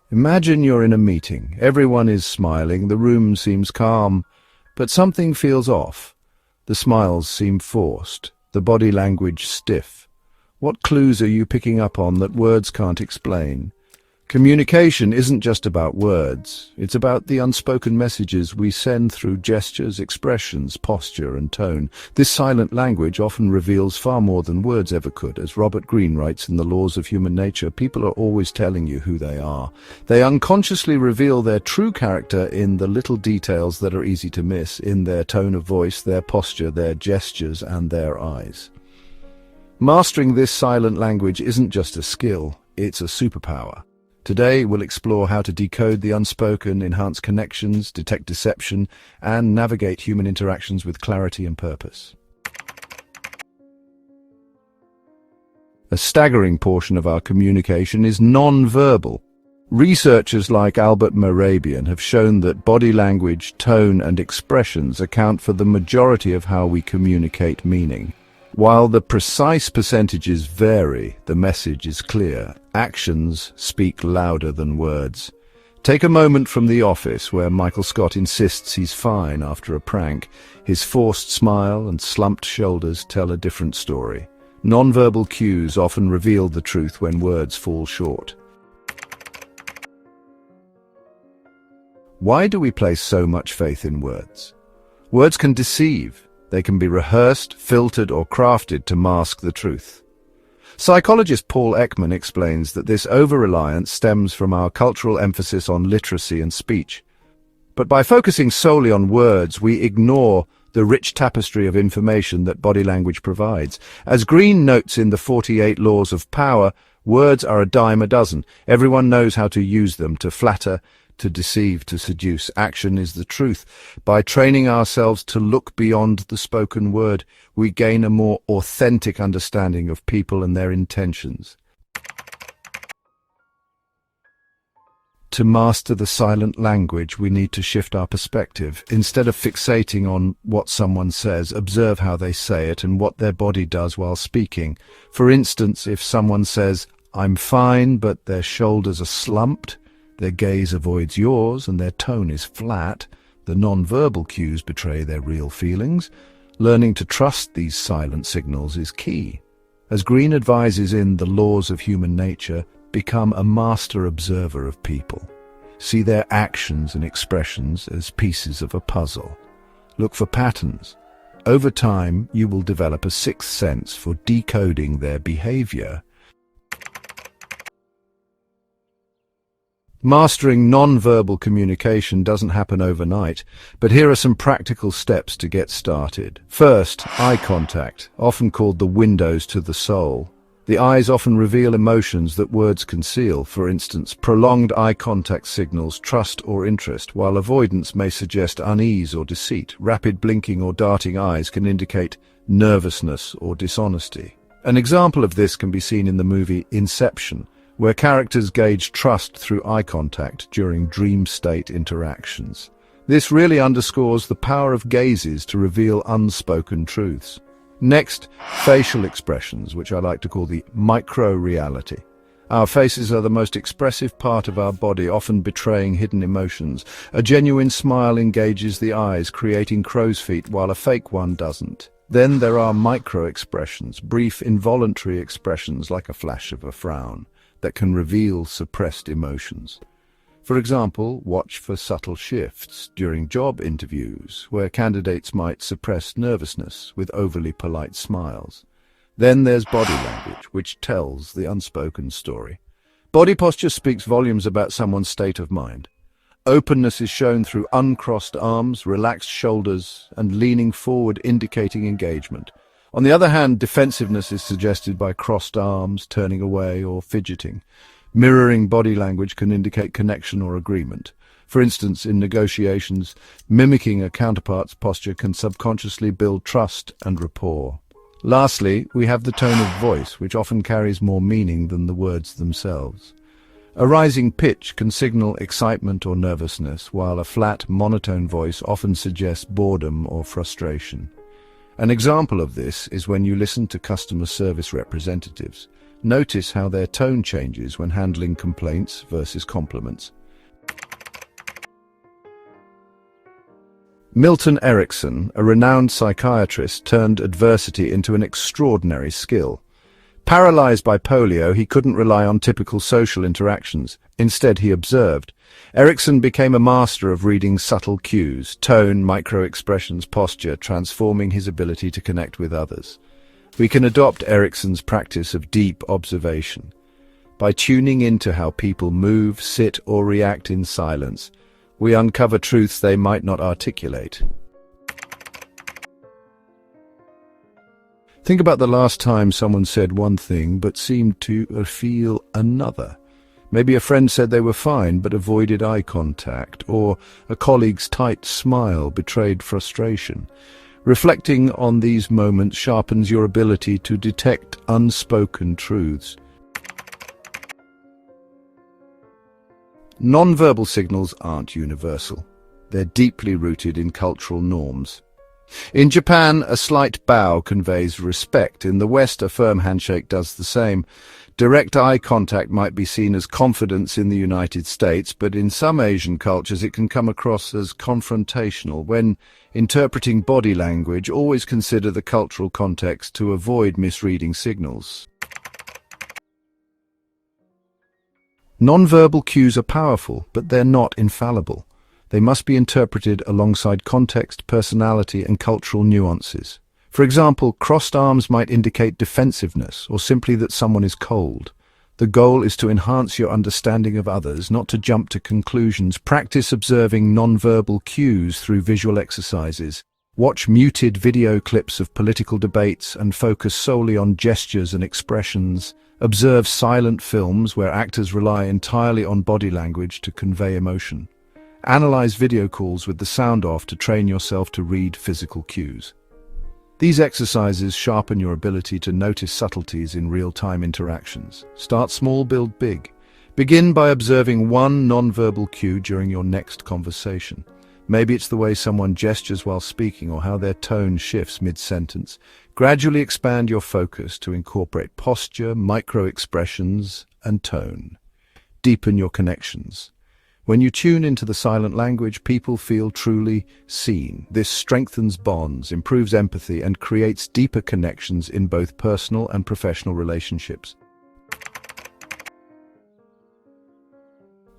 Imagine you're in a meeting. Everyone is smiling, the room seems calm, but something feels off. The smiles seem forced, the body language stiff. What clues are you picking up on that words can't explain? Communication isn't just about words. It's about the unspoken messages we send through gestures, expressions, posture, and tone. This silent language often reveals far more than words ever could. As Robert Greene writes in The Laws of Human Nature, people are always telling you who they are. They unconsciously reveal their true character in the little details that are easy to miss, in their tone of voice, their posture, their gestures, and their eyes. Mastering this silent language isn't just a skill, it's a superpower. Today, we'll explore how to decode the unspoken, enhance connections, detect deception, and navigate human interactions with clarity and purpose. A staggering portion of our communication is non-verbal. Researchers like Albert Mehrabian have shown that body language, tone, and expressions account for the majority of how we communicate meaning. While the precise percentages vary, the message is clear. Actions speak louder than words. Take a moment from The Office, where Michael Scott insists he's fine after a prank. His forced smile and slumped shoulders tell a different story. Nonverbal cues often reveal the truth when words fall short. Why do we place so much faith in words? Words can deceive. They can be rehearsed, filtered, or crafted to mask the truth. Psychologist Paul Ekman explains that this over-reliance stems from our cultural emphasis on literacy and speech. But by focusing solely on words, we ignore the rich tapestry of information that body language provides. As Greene notes in the 48 Laws of Power, words are a dime a dozen. Everyone knows how to use them to flatter, to deceive, to seduce. Action is the truth. By training ourselves to look beyond the spoken word, we gain a more authentic understanding of people and their intentions. To master the silent language, we need to shift our perspective. Instead of fixating on what someone says, observe how they say it and what their body does while speaking. For instance, if someone says, "I'm fine," but their shoulders are slumped, their gaze avoids yours, and their tone is flat, the non-verbal cues betray their real feelings. Learning to trust these silent signals is key. As Greene advises in The Laws of Human Nature, become a master observer of people. See their actions and expressions as pieces of a puzzle. Look for patterns. Over time, you will develop a sixth sense for decoding their behavior. Mastering non-verbal communication doesn't happen overnight, but here are some practical steps to get started. First, eye contact, often called the windows to the soul. The eyes often reveal emotions that words conceal. For instance, prolonged eye contact signals trust or interest, while avoidance may suggest unease or deceit. Rapid blinking or darting eyes can indicate nervousness or dishonesty. An example of this can be seen in the movie Inception, where characters gauge trust through eye contact during dream state interactions. This really underscores the power of gazes to reveal unspoken truths. Next, facial expressions, which I like to call the micro-reality. Our faces are the most expressive part of our body, often betraying hidden emotions. A genuine smile engages the eyes, creating crow's feet, while a fake one doesn't. Then there are micro-expressions, brief involuntary expressions like a flash of a frown, that can reveal suppressed emotions. For example, watch for subtle shifts during job interviews, where candidates might suppress nervousness with overly polite smiles. Then there's body language, which tells the unspoken story. Body posture speaks volumes about someone's state of mind. Openness is shown through uncrossed arms, relaxed shoulders, and leaning forward, indicating engagement. On the other hand, defensiveness is suggested by crossed arms, turning away, or fidgeting. Mirroring body language can indicate connection or agreement. For instance, in negotiations, mimicking a counterpart's posture can subconsciously build trust and rapport. Lastly, we have the tone of voice, which often carries more meaning than the words themselves. A rising pitch can signal excitement or nervousness, while a flat, monotone voice often suggests boredom or frustration. An example of this is when you listen to customer service representatives. Notice how their tone changes when handling complaints versus compliments. Milton Erickson, a renowned psychiatrist, turned adversity into an extraordinary skill. Paralyzed by polio, he couldn't rely on typical social interactions. Instead, he observed. Erickson became a master of reading subtle cues, tone, micro-expressions, posture, transforming his ability to connect with others. We can adopt Erickson's practice of deep observation. By tuning into how people move, sit, or react in silence, we uncover truths they might not articulate. Think about the last time someone said one thing but seemed to feel another. Maybe a friend said they were fine but avoided eye contact, or a colleague's tight smile betrayed frustration. Reflecting on these moments sharpens your ability to detect unspoken truths. Nonverbal signals aren't universal. They're deeply rooted in cultural norms. In Japan, a slight bow conveys respect. In the West, a firm handshake does the same. Direct eye contact might be seen as confidence in the United States, but in some Asian cultures it can come across as confrontational. When interpreting body language, always consider the cultural context to avoid misreading signals. Nonverbal cues are powerful, but they're not infallible. They must be interpreted alongside context, personality, and cultural nuances. For example, crossed arms might indicate defensiveness or simply that someone is cold. The goal is to enhance your understanding of others, not to jump to conclusions. Practice observing nonverbal cues through visual exercises. Watch muted video clips of political debates and focus solely on gestures and expressions. Observe silent films where actors rely entirely on body language to convey emotion. Analyze video calls with the sound off to train yourself to read physical cues. These exercises sharpen your ability to notice subtleties in real-time interactions. Start small, build big. Begin by observing one nonverbal cue during your next conversation. Maybe it's the way someone gestures while speaking or how their tone shifts mid-sentence. Gradually expand your focus to incorporate posture, micro-expressions, and tone. Deepen your connections. When you tune into the silent language, people feel truly seen. This strengthens bonds, improves empathy, and creates deeper connections in both personal and professional relationships.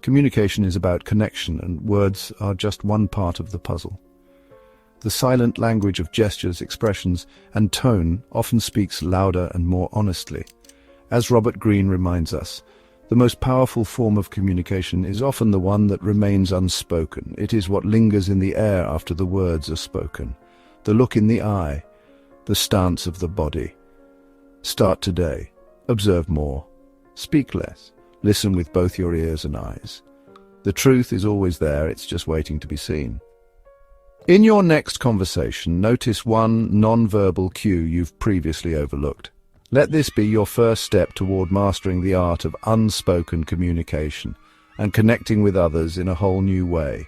Communication is about connection, and words are just one part of the puzzle. The silent language of gestures, expressions, and tone often speaks louder and more honestly. As Robert Greene reminds us, the most powerful form of communication is often the one that remains unspoken. It is what lingers in the air after the words are spoken. The look in the eye, the stance of the body. Start today. Observe more. Speak less. Listen with both your ears and eyes. The truth is always there, it's just waiting to be seen. In your next conversation, notice one nonverbal cue you've previously overlooked. Let this be your first step toward mastering the art of unspoken communication and connecting with others in a whole new way.